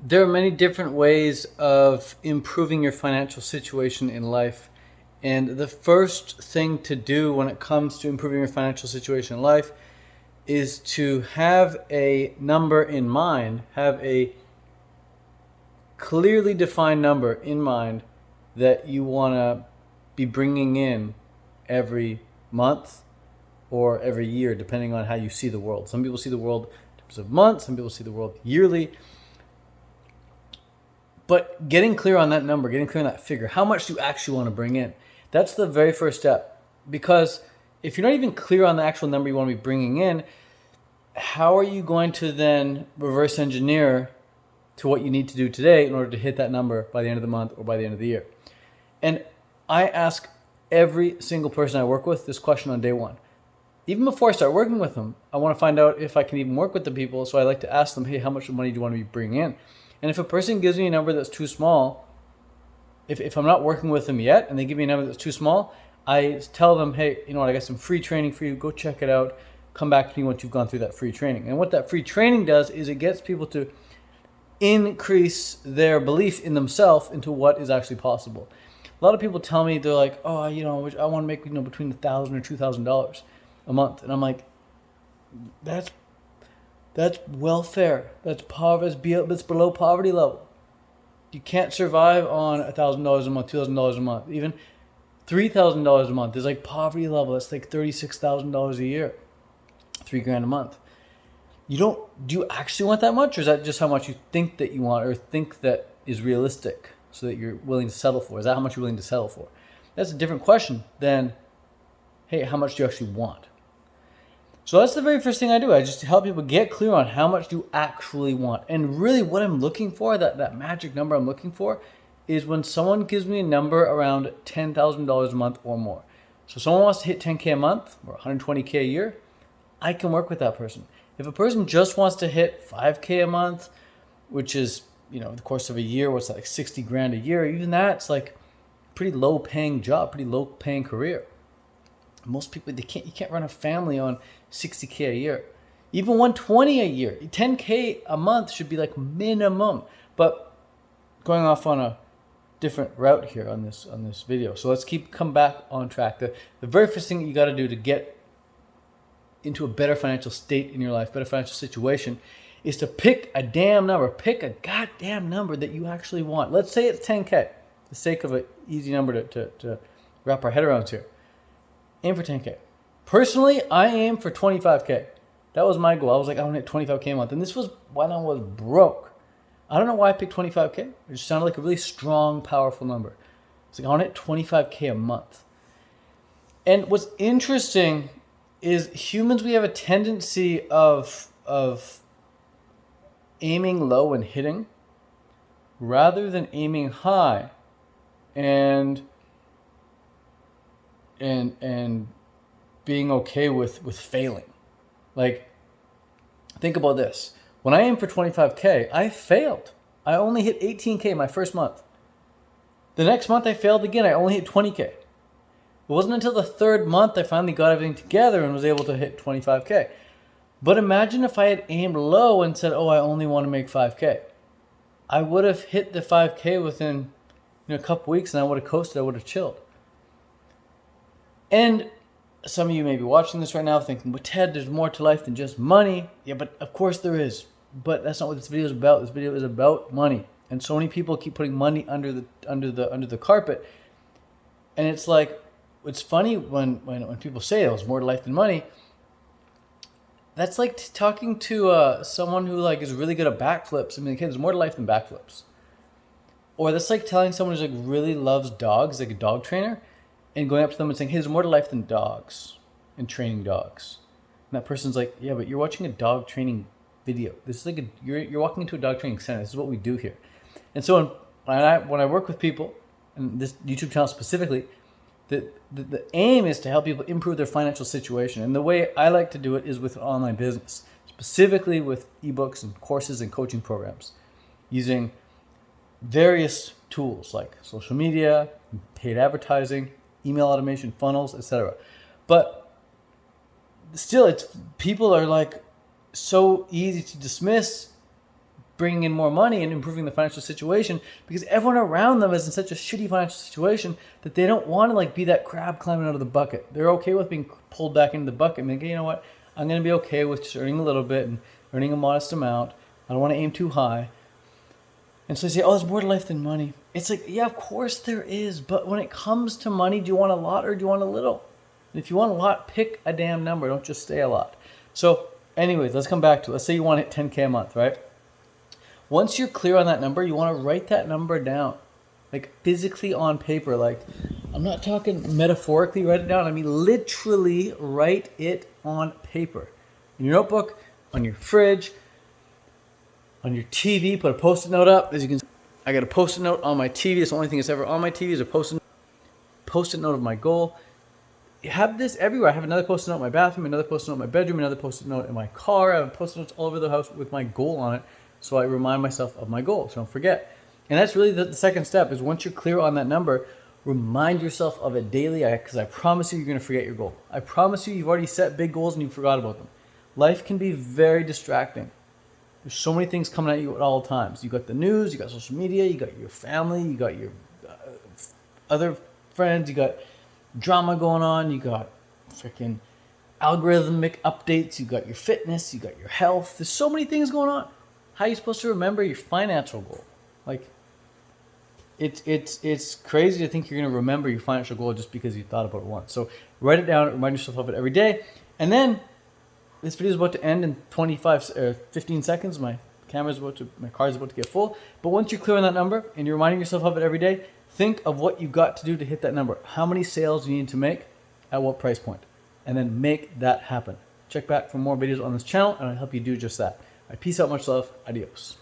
There are many different ways of improving your financial situation in life. And the first thing to do when it comes to improving your financial situation in life is to have a number in mind, have a clearly defined number in mind that you want to be bringing in every month or every year, depending on how you see the world. Some people see the world in terms of months, some people see the world yearly. But getting clear on that number, getting clear on that figure, how much do you actually want to bring in? That's the very first step. Because if you're not even clear on the actual number you want to be bringing in, how are you going to then reverse engineer to what you need to do today in order to hit that number by the end of the month or by the end of the year? And I ask every single person I work with this question on day one. Even before I start working with them, I want to find out if I can even work with the people. So I like to ask them, hey, how much money do you want to be bringing in? And if a person gives me a number that's too small, if I'm not working with them yet and they give me a number that's too small, I tell them, hey, you know what, I got some free training for you. Go check it out. Come back to me once you've gone through that free training. And what that free training does is it gets people to increase their belief in themselves into what is actually possible. A lot of people tell me, they're like, oh, I want to make between $1,000 or $2,000 a month. And I'm like, that's welfare. That's poverty. That's below poverty level. You can't survive on $1,000 a month, $2,000 a month, even $3,000 a month is like poverty level. That's like $36,000 a year, $3,000 a month. Do you actually want that much, or is that just how much you think that you want, or think that is realistic, so that you're willing to settle for? Is that how much you're willing to settle for? That's a different question than, hey, how much do you actually want? So that's the very first thing I do. I just help people get clear on how much do you actually want. And really what I'm looking for, that magic number I'm looking for, is when someone gives me a number around $10,000 a month or more. So someone wants to hit 10K a month or 120K a year, I can work with that person. If a person just wants to hit 5K a month, which is, the course of a year, what's that, like 60 grand a year, even that's like pretty low paying job, pretty low paying career. Most people, you can't run a family on 60K a year. Even 120 a year, 10K a month should be like minimum. But going off on a different route here on this video. So let's come back on track. The very first thing that you got to do to get into a better financial state in your life, better financial situation, is to pick a damn number. Pick a goddamn number that you actually want. Let's say it's 10K, for the sake of an easy number to wrap our head around here. Aim for 10K. Personally, I aim for 25K. That was my goal. I was like, I want to hit 25K a month. And this was when I was broke. I don't know why I picked 25K. It just sounded like a really strong, powerful number. It's like, I want to hit 25K a month. And what's interesting is humans, we have a tendency of aiming low and hitting rather than aiming high and being okay with failing. Like, think about this. When I aimed for 25K, I failed. I only hit 18K my first month. The next month I failed again. I only hit 20K. It wasn't until the third month I finally got everything together and was able to hit 25K. But imagine if I had aimed low and said, oh, I only want to make 5K. I would have hit the 5K within a couple weeks, and I would have coasted. I would have chilled. And some of you may be watching this right now thinking, but Ted, there's more to life than just money. Yeah, but of course there is. But that's not what this video is about. This video is about money. And so many people keep putting money under the carpet. And it's like, it's funny when people say there's more to life than money. That's like talking to someone who is really good at backflips. I mean, okay, there's more to life than backflips. Or that's like telling someone who's really loves dogs, like a dog trainer, and going up to them and saying, hey, there's more to life than dogs and training dogs. And that person's like, yeah, but you're watching a dog training video. This is like you're walking into a dog training center. This is what we do here. And so when I work with people, and this YouTube channel specifically, the aim is to help people improve their financial situation. And the way I like to do it is with online business, specifically with ebooks and courses and coaching programs, using various tools like social media, paid advertising, email automation, funnels, etc. But still, people are like so easy to dismiss bringing in more money and improving the financial situation, because everyone around them is in such a shitty financial situation that they don't want to like be that crab climbing out of the bucket. They're okay with being pulled back into the bucket. I mean, you know what? I'm going to be okay with just earning a little bit and earning a modest amount. I don't want to aim too high. And so they say, oh, there's more to life than money. It's like, yeah, of course there is. But when it comes to money, do you want a lot or do you want a little? If you want a lot, pick a damn number. Don't just say a lot. So anyways, let's come back to it. Let's say you want to hit 10K a month, right? Once you're clear on that number, you want to write that number down, like physically on paper. Like, I'm not talking metaphorically write it down. I mean, literally write it on paper. In your notebook, on your fridge, on your TV, put a Post-it note up. As you can see, I got a Post-it note on my TV. It's the only thing that's ever on my TV is a Post-it note of my goal. You have this everywhere. I have another Post-it note in my bathroom, another Post-it note in my bedroom, another Post-it note in my car. I have Post-it notes all over the house with my goal on it. So I remind myself of my goal, so don't forget. And that's really the second step is once you're clear on that number, remind yourself of it daily, because I promise you, you're going to forget your goal. I promise you, you've already set big goals and you forgot about them. Life can be very distracting. There's so many things coming at you at all times. You got the news, you got social media, you got your family, you got your other friends, you got drama going on, you got freaking algorithmic updates, you got your fitness, you got your health. There's so many things going on. How are you supposed to remember your financial goal? Like, it's crazy to think you're going to remember your financial goal just because you thought about it once. So write it down, remind yourself of it every day. And then this video is about to end in 15 seconds. My card's about to get full. But once you're clear on that number and you're reminding yourself of it every day, think of what you got to do to hit that number. How many sales you need to make at what price point, and then make that happen. Check back for more videos on this channel and I'll help you do just that. All right, peace out, much love, adios.